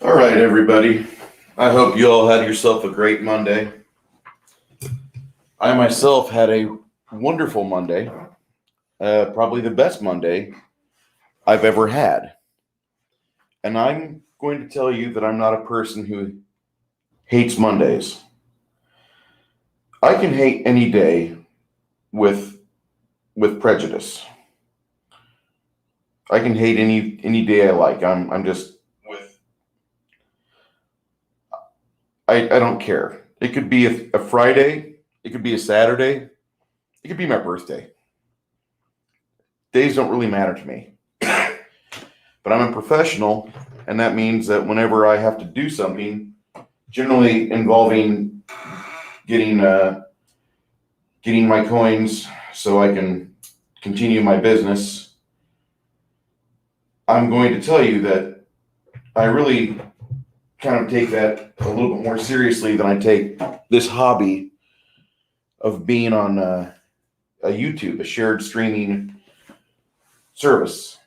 All right, everybody. I hope you all had yourself a great Monday. I myself had a wonderful Monday, probably the best Monday I've ever had. And I'm going to tell you that I'm not a person who hates Mondays. I can hate any day with prejudice. I can hate any day I like. I'm just with. I don't care. It could be a Friday. It could be a Saturday. It could be my birthday. Days don't really matter to me. But I'm a professional, and that means that whenever I have to do something, generally involving getting my coins so I can continue my business, I'm going to tell you that I really kind of take that a little bit more seriously than I take this hobby of being on a YouTube, a shared streaming service.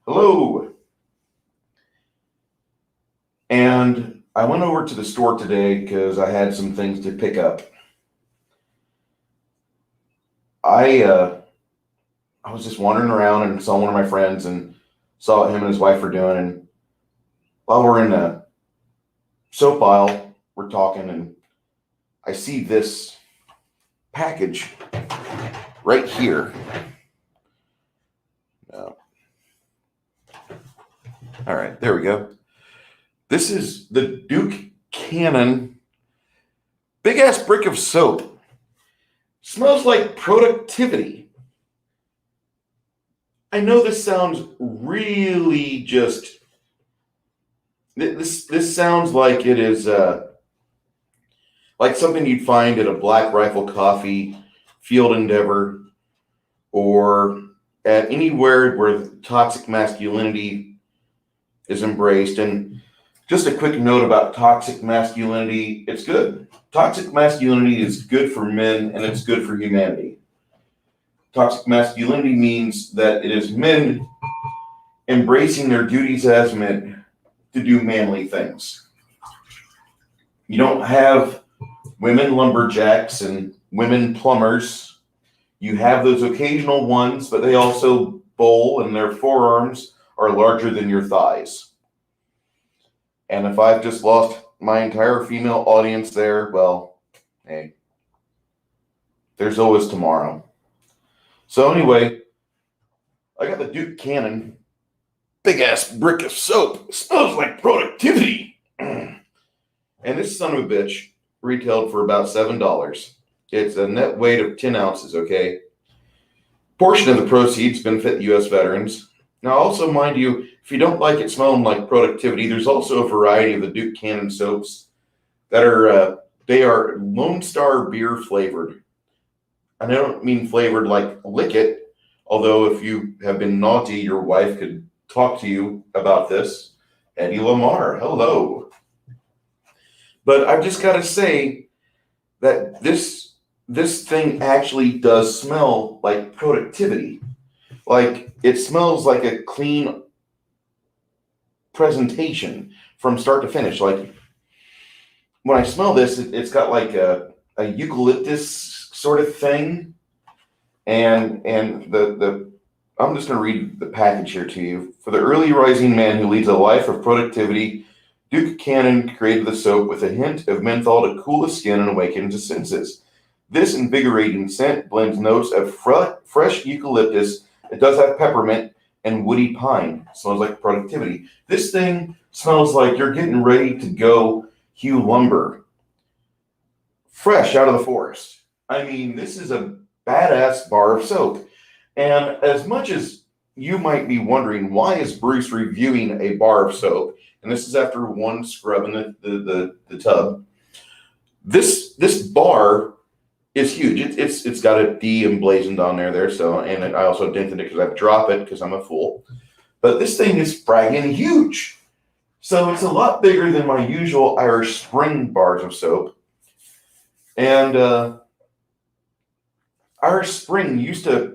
Hello. And I went over to the store today because I had some things to pick up. I was just wandering around and saw one of my friends and saw what him and his wife were doing. And while we're in a soap aisle, we're talking, and I see this package right here. All right, there we go. This is the Duke Cannon big ass brick of soap. Smells like productivity. I know this sounds really just. This sounds like it is like something you'd find at a Black Rifle Coffee, Field Endeavor, or at anywhere where toxic masculinity is embraced. And just a quick note about toxic masculinity: it's good. Toxic masculinity is good for men, and it's good for humanity. Toxic masculinity means that it is men embracing their duties as men to do manly things. You don't have women lumberjacks and women plumbers. You have those occasional ones, but they also bowl, and their forearms are larger than your thighs. And if I've just lost my entire female audience there, well, hey, there's always tomorrow. So anyway, I got the Duke Cannon big ass brick of soap. It smells like productivity. And this son of a bitch retailed for about $7. It's a net weight of 10 ounces, okay? Portion of the proceeds benefit U.S. veterans. Now, also, mind you, if you don't like it smelling like productivity, there's also a variety of the Duke Cannon soaps that are, they are Lone Star beer flavored. And I don't mean flavored like lick it, although if you have been naughty, your wife could talk to you about this. Eddie Lamar, hello. But I've just got to say that this thing actually does smell like productivity. Like, it smells like a clean presentation from start to finish. Like, when I smell this, it's got like a eucalyptus sort of thing. And the I'm just going to read the package here to you. For the early rising man who leads a life of productivity, Duke Cannon created the soap with a hint of menthol to cool the skin and awaken the senses. This invigorating scent blends notes of fresh eucalyptus. It does have peppermint and woody pine. It smells like productivity. This thing smells like you're getting ready to go hew lumber. Fresh out of the forest. I mean, this is a badass bar of soap. And as much as you might be wondering, why is Bruce reviewing a bar of soap? And this is after one scrub in the tub. This bar is huge. It's got a D emblazoned on there. So, and I also dented it because I drop it because I'm a fool. But this thing is fragging huge. So it's a lot bigger than my usual Irish Spring bars of soap. And Irish Spring used to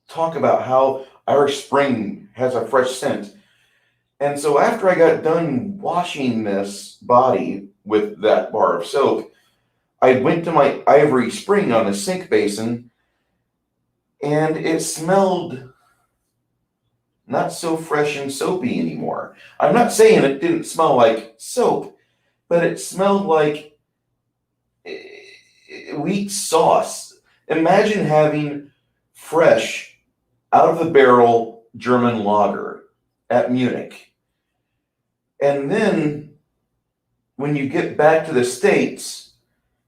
talk about how Irish Spring has a fresh scent. And so after I got done washing this body with that bar of soap, I went to my ivory spring on the sink basin, and it smelled not so fresh and soapy anymore. I'm not saying it didn't smell like soap, but it smelled like wheat sauce. Imagine having fresh, out of the barrel German lager at Munich. And then when you get back to the States,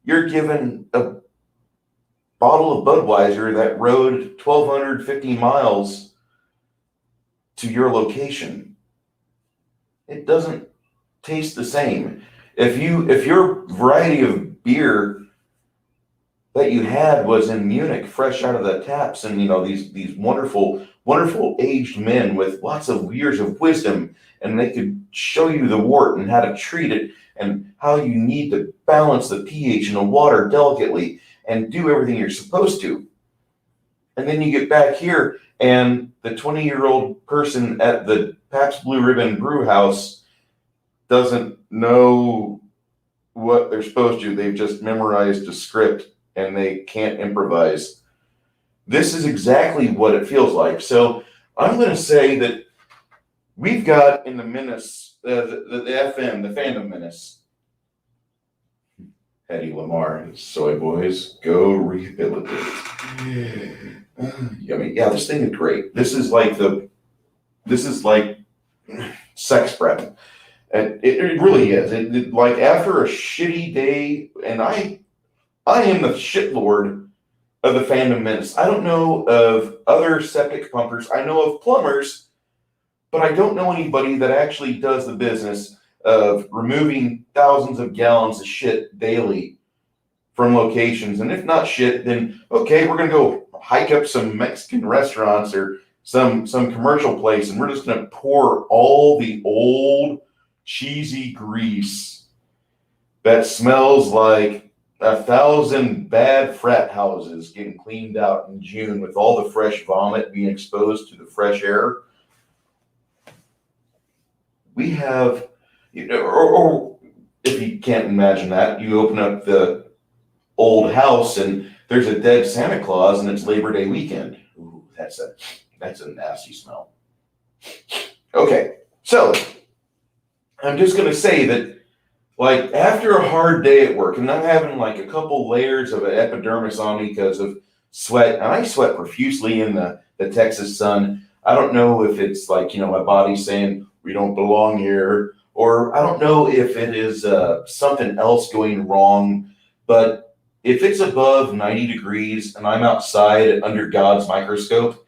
you're given a bottle of Budweiser that rode 1,250 miles to your location. It doesn't taste the same. If your variety of beer that you had was in Munich, fresh out of the taps, and these wonderful aged men with lots of years of wisdom, and they could show you the wort and how to treat it and how you need to balance the pH in the water delicately and do everything you're supposed to. And then you get back here, and the 20-year-old person at the Pabst Blue Ribbon Brew House doesn't know what they're supposed to. They've just memorized a script and they can't improvise. This is exactly what it feels like. So I'm going to say that we've got in the menace, the FM, the fandom menace, Eddie Lamar and Soy Boys, go rehabilitate. Yummy. Yeah, this thing is great. This is like sex prep. And it really is. It like after a shitty day, and I am the shitlord of the fandom menace. I don't know of other septic pumpers. I know of plumbers, but I don't know anybody that actually does the business of removing thousands of gallons of shit daily from locations. And if not shit, then okay, we're gonna go hike up some Mexican restaurants or some commercial place, and we're just gonna pour all the old cheesy grease that smells like 1,000 bad frat houses getting cleaned out in June with all the fresh vomit being exposed to the fresh air. We have, or if you can't imagine that, you open up the old house and there's a dead Santa Claus and it's Labor Day weekend. Ooh, that's a nasty smell. Okay, so I'm just going to say that, like, after a hard day at work, and I'm having like a couple layers of an epidermis on me because of sweat, and I sweat profusely in the Texas sun. I don't know if it's like, my body's saying we don't belong here, or I don't know if it is something else going wrong, but if it's above 90 degrees and I'm outside under God's microscope,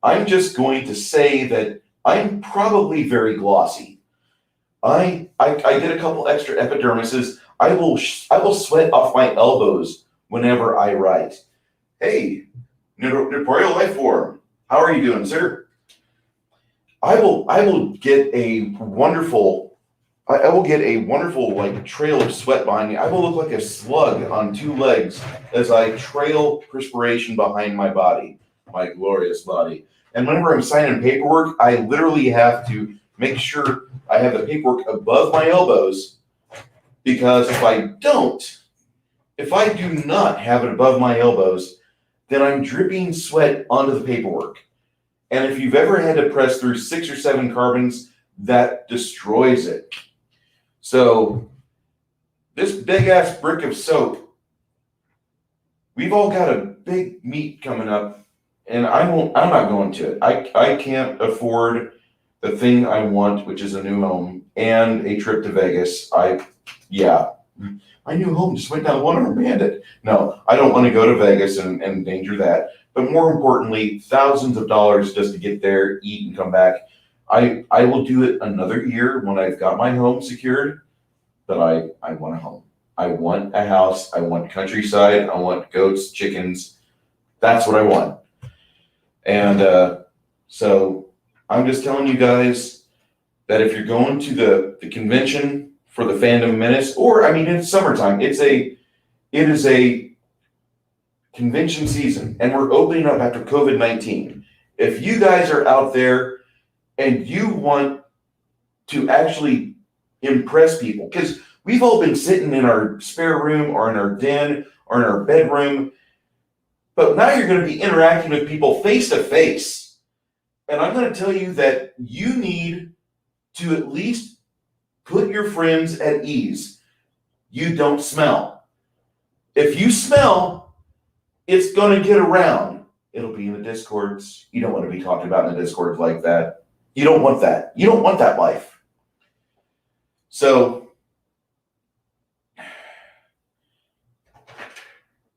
I'm just going to say that I'm probably very glossy. I did a couple extra epidermises. I will sweat off my elbows whenever I write. Hey, Nuporial Life Form, how are you doing, sir? I will get a wonderful like trail of sweat behind me. I will look like a slug on two legs as I trail perspiration behind my body, my glorious body. And whenever I'm signing paperwork, I literally have to make sure I have the paperwork above my elbows, because if I do not have it above my elbows, then I'm dripping sweat onto the paperwork. And if you've ever had to press through 6 or 7 carbons, that destroys it. So this big ass brick of soap, we've all got a big meet coming up, and I'm not going to it. I can't afford the thing I want, which is a new home and a trip to Vegas. My new home just went down one-armed bandit. No, I don't want to go to Vegas and endanger that. But more importantly, thousands of dollars just to get there, eat, and come back. I will do it another year when I've got my home secured, but I want a home. I want a house. I want countryside. I want goats, chickens. That's what I want. And so I'm just telling you guys that if you're going to the convention for the Fandom Menace, or it's summertime, it is a convention season, and we're opening up after COVID-19. If you guys are out there and you want to actually impress people. Because we've all been sitting in our spare room or in our den or in our bedroom, but now you're going to be interacting with people face to face. And I'm going to tell you that you need to at least put your friends at ease. You don't smell. If you smell, it's going to get around. It'll be in the Discords. You don't want to be talked about in the Discords like that. You don't want that. You don't want that life. So,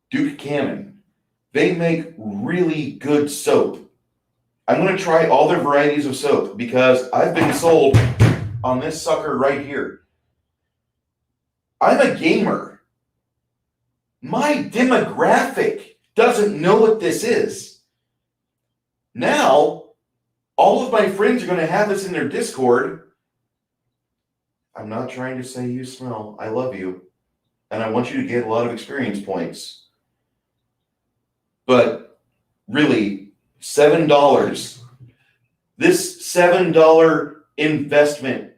Duke Cannon, they make really good soap. I'm going to try all their varieties of soap because I've been sold on this sucker right here. I'm a gamer. My demographic doesn't know what this is. Now, all of my friends are going to have this in their Discord. I'm not trying to say you smell. I love you. And I want you to get a lot of experience points. But really, $7. This $7 investment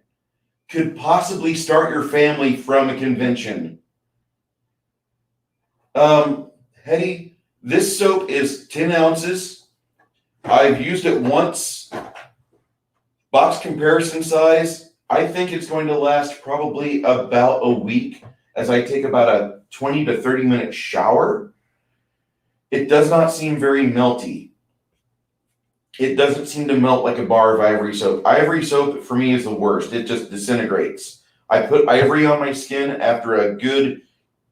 could possibly start your family from a convention. Hetty, this soap is 10 ounces. I've used it once. Box comparison size, I think it's going to last probably about a week as I take about a 20 to 30 minute shower. It does not seem very melty. It doesn't seem to melt like a bar of Ivory soap. Ivory soap for me is the worst. It just disintegrates. I put Ivory on my skin after a good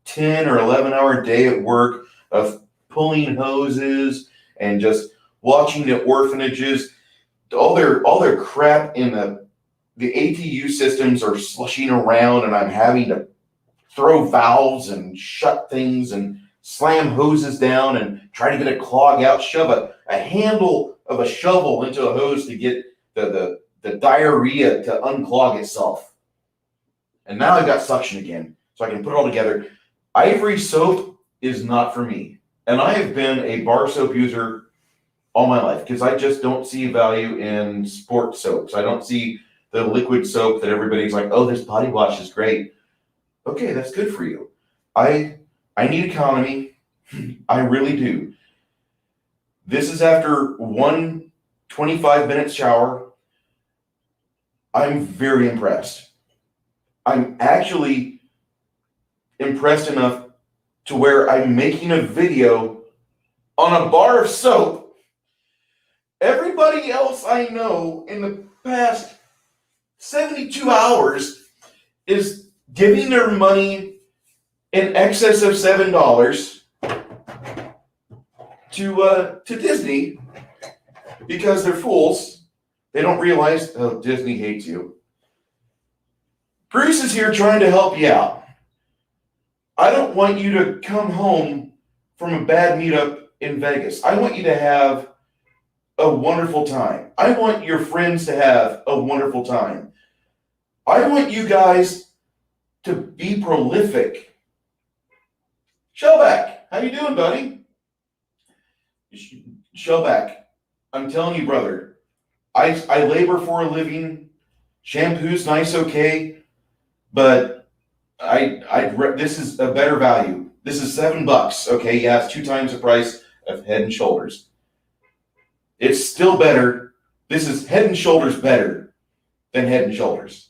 10 or 11 hour day at work of pulling hoses and just watching the orphanages. All their crap in the ATU systems are slushing around, and I'm having to throw valves and shut things and slam hoses down and try to get a clog out, shove a handle of a shovel into a hose to get the diarrhea to unclog itself. And now I've got suction again, so I can put it all together. Ivory soap is not for me. And I have been a bar soap user all my life because I just don't see value in sport soaps. I don't see the liquid soap that everybody's like, oh, this body wash is great. Okay, that's good for you. I need economy. I really do. This is after one 25-minute shower. I'm very impressed. I'm actually impressed enough to where I'm making a video on a bar of soap. Everybody else I know in the past 72 hours is giving their money in excess of $7 to Disney because they're fools. They don't realize, oh, Disney hates you. Bruce is here trying to help you out. I don't want you to come home from a bad meetup in Vegas. I want you to have a wonderful time. I want your friends to have a wonderful time. I want you guys to be prolific. Shellback, how you doing, buddy? Shellback, I'm telling you, brother, I labor for a living. Shampoo's nice, okay, but this is a better value. This is $7, okay? Yeah, it's 2 times the price of Head and Shoulders. It's still better. This is Head and Shoulders better than Head and Shoulders.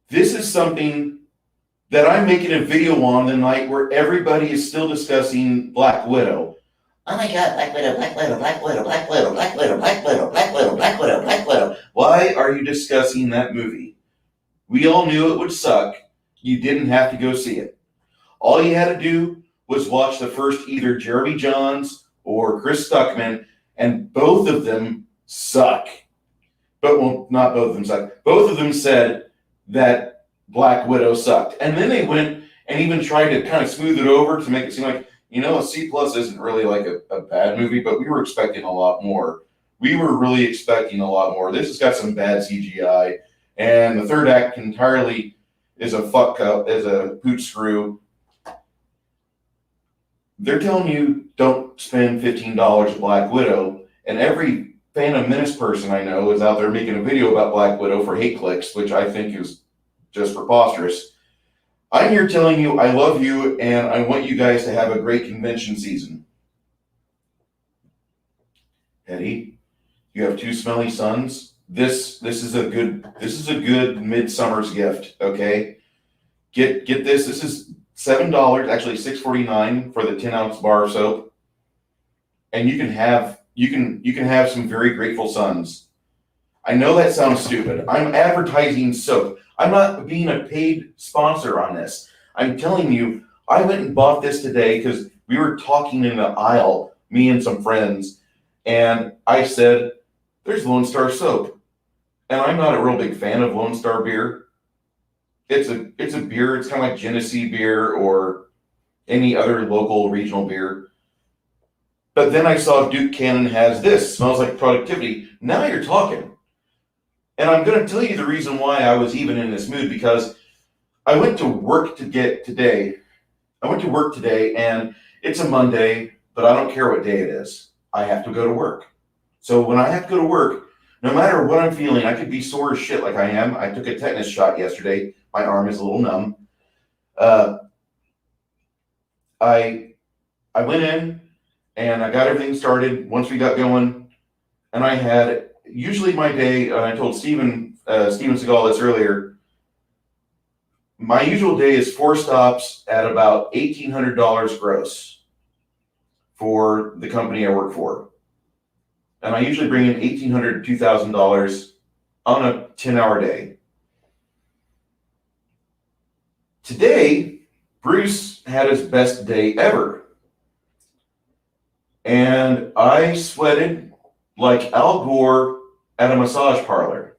This is something that I'm making a video on the night where everybody is still discussing Black Widow. Oh my God, Black Widow, Black Widow, Black Widow, Black Widow, Black Widow, Black Widow, Black Widow, Black Widow, Black Widow. Why are you discussing that movie? We all knew it would suck. You didn't have to go see it. All you had to do was watch the first either Jeremy Jahns or Chris Stuckman, and both of them suck. But, well, not both of them suck. Both of them said that Black Widow sucked. And then they went and even tried to kind of smooth it over to make it seem like, you know, a C+ isn't really like a bad movie, but we were expecting a lot more. We were really expecting a lot more. This has got some bad CGI, and the third act entirely is a fuck up, is a boot screw. They're telling you don't spend $15 at Black Widow, and every Phantom Menace person I know is out there making a video about Black Widow for hate clicks, which I think is just preposterous. I'm here telling you I love you and I want you guys to have a great convention season. Eddie, you have 2 smelly sons. This is a good midsummer's gift, okay? Get this. This is $7, actually $6.49 for the 10-ounce bar of soap. And you can have some very grateful sons. I know that sounds stupid. I'm advertising soap. I'm not being a paid sponsor on this. I'm telling you, I went and bought this today because we were talking in the aisle, me and some friends, and I said, there's Lone Star soap. And I'm not a real big fan of Lone Star beer. It's a beer, it's kind of like Genesee beer or any other local regional beer. But then I saw Duke Cannon has this, smells like productivity. Now you're talking. And I'm going to tell you the reason why I was even in this mood, because I went to work today. I went to work today and it's a Monday, but I don't care what day it is. I have to go to work. So when I have to go to work, no matter what I'm feeling, I could be sore as shit like I am. I took a tetanus shot yesterday. My arm is a little numb. I went in and I got everything started once we got going. And I had, usually my day, I told Steven Seagal this earlier, my usual day is 4 stops at about $1,800 gross for the company I work for. And I usually bring in $1,800 to $2,000 on a 10-hour day. Today, Bruce had his best day ever. And I sweated like Al Gore at a massage parlor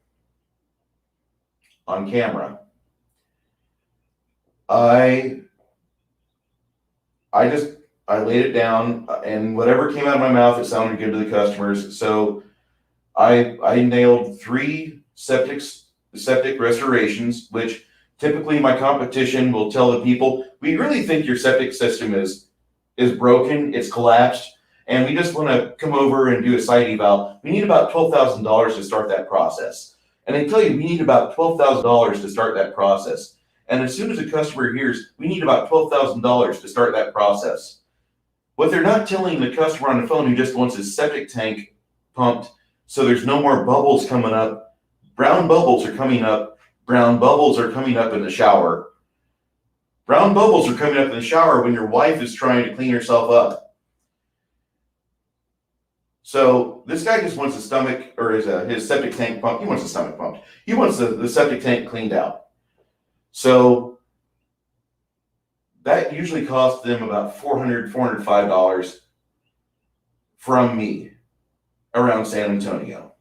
on camera. I laid it down, and whatever came out of my mouth, it sounded good to the customers. So I nailed 3 septic restorations, which typically my competition will tell the people, we really think your septic system is broken, it's collapsed, and we just want to come over and do a site eval. We need about $12,000 to start that process. And they tell you we need about $12,000 to start that process. And as soon as a customer hears, we need about $12,000 to start that process. What they're not telling the customer on the phone who just wants his septic tank pumped so there's no more bubbles coming up. Brown bubbles are coming up. Brown bubbles are coming up in the shower. Brown bubbles are coming up in the shower when your wife is trying to clean herself up. So this guy just wants his stomach, or his septic tank pumped. He wants the stomach pumped. He wants the septic tank cleaned out. So that usually costs them about $400, $405 from me around San Antonio.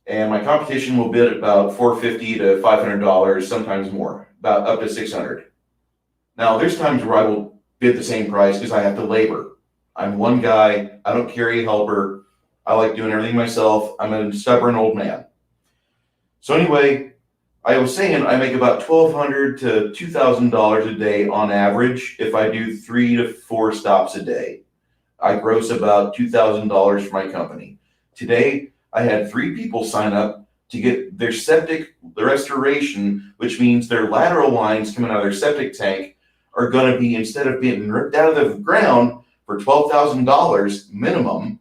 And my competition will bid about $450 to $500, sometimes more, about up to $600. Now, there's times where I will bid the same price because I have to labor. I'm one guy. I don't carry a helper. I like doing everything myself. I'm a stubborn old man. So anyway, I was saying I make about $1,200 to $2,000 a day on average if I do 3 to 4 stops a day. I gross about $2,000 for my company. Today, I had 3 people sign up to get their septic restoration, which means their lateral lines coming out of their septic tank are going to be, instead of being ripped out of the ground for $12,000 minimum,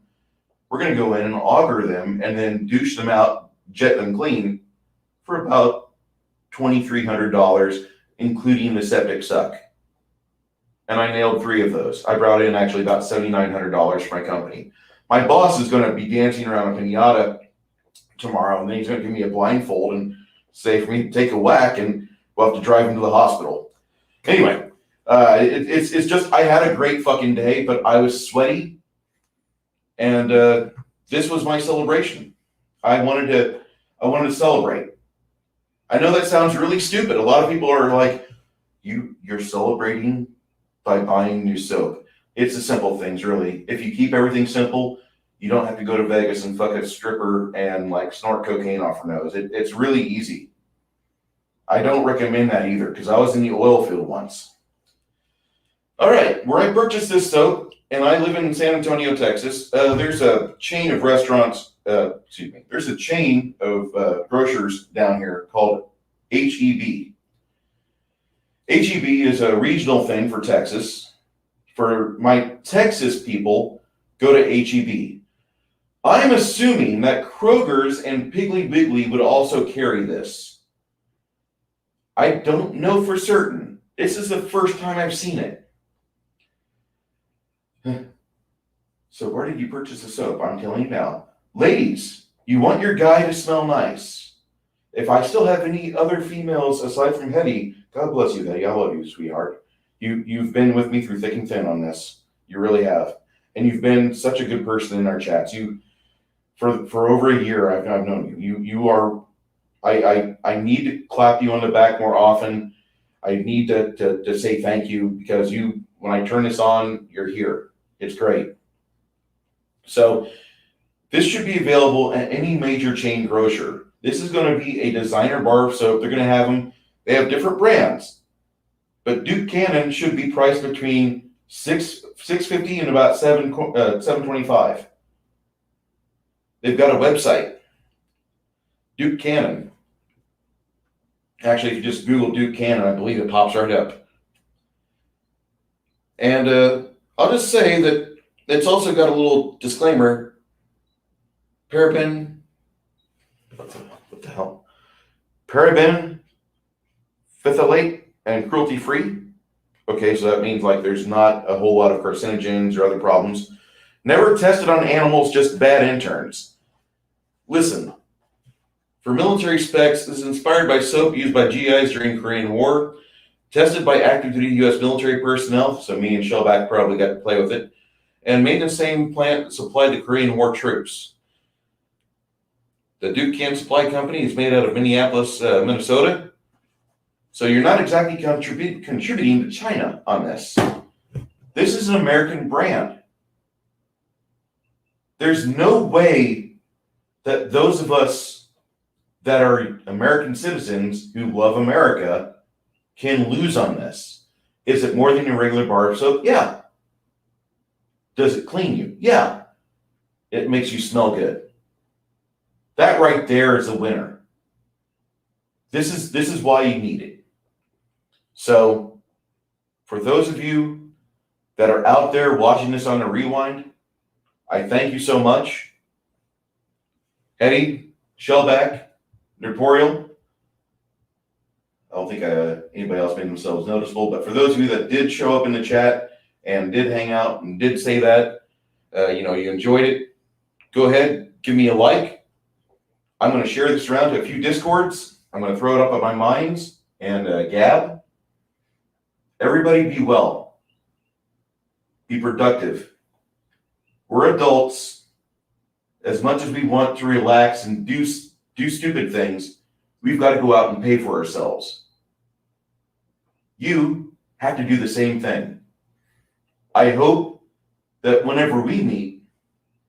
we're going to go in and auger them and then douche them out, jet them clean for about $2,300, including the septic suck. And I nailed 3 of those. I brought in actually about $7,900 for my company. My boss is going to be dancing around a pinata tomorrow, and then he's going to give me a blindfold and say for me to take a whack, and we'll have to drive him to the hospital. Anyway, it's just, I had a great fucking day, but I was sweaty, and this was my celebration. I wanted to celebrate. I know that sounds really stupid. A lot of people are like, you're celebrating by buying new soap. It's the simple things, really. If you keep everything simple, you don't have to go to Vegas and fuck a stripper and like snort cocaine off her nose. It's really easy. I don't recommend that either, because I was in the oil field once. All right, where I purchased this soap, and I live in San Antonio, Texas. There's a chain of restaurants, there's a chain of grocers down here called HEB. HEB is a regional thing for Texas. For my Texas people, go to HEB. I'm assuming that Kroger's and Piggly Wiggly would also carry this. I don't know for certain. This is the first time I've seen it. So where did you purchase the soap? I'm telling you now. Ladies, you want your guy to smell nice. If I still have any other females aside from Hetty, God bless you, Hetty. I love you, sweetheart. You've been with me through thick and thin on this. You really have. And you've been such a good person in our chats. For over a year, I've known you. You are. I need to clap you on the back more often. I need to say thank you because when I turn this on, you're here. It's great. So this should be available at any major chain grocer. This is going to be a designer bar of soap. They're going to have them. They have different brands, but Duke Cannon should be priced between $6.50 and about $7.25. They've got a website, Duke Cannon. Actually, if you just Google Duke Cannon, I believe it pops right up. And I'll just say that it's also got a little disclaimer. Paraben, what the hell? Paraben, phthalate, and cruelty-free. Okay, so that means like there's not a whole lot of carcinogens or other problems. Never tested on animals, just bad interns. Listen, for military specs, this is inspired by soap used by GIs during Korean War, tested by active duty U.S. military personnel, so me and Shellback probably got to play with it, and made in the same plant that supplied the Korean War troops. The Duke Can Supply Company is made out of Minneapolis, Minnesota, so you're not exactly contributing to China on this. This is an American brand. There's no way that those of us that are American citizens who love America can lose on this. Is it more than your regular bar of soap? Yeah. Does it clean you? Yeah. It makes you smell good. That right there is a winner. This is why you need it. So, for those of you that are out there watching this on a rewind, I thank you so much. Eddie, Shellback, Notorial. I don't think anybody else made themselves noticeable, but for those of you that did show up in the chat and did hang out and did say that, you enjoyed it, go ahead, give me a like. I'm going to share this around to a few Discords. I'm going to throw it up on my Minds and Gab. Everybody be well. Be productive. We're adults. As much as we want to relax and do stupid things, we've got to go out and pay for ourselves. You have to do the same thing. I hope that whenever we meet,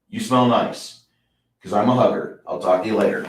you smell nice, because I'm a hugger. I'll talk to you later.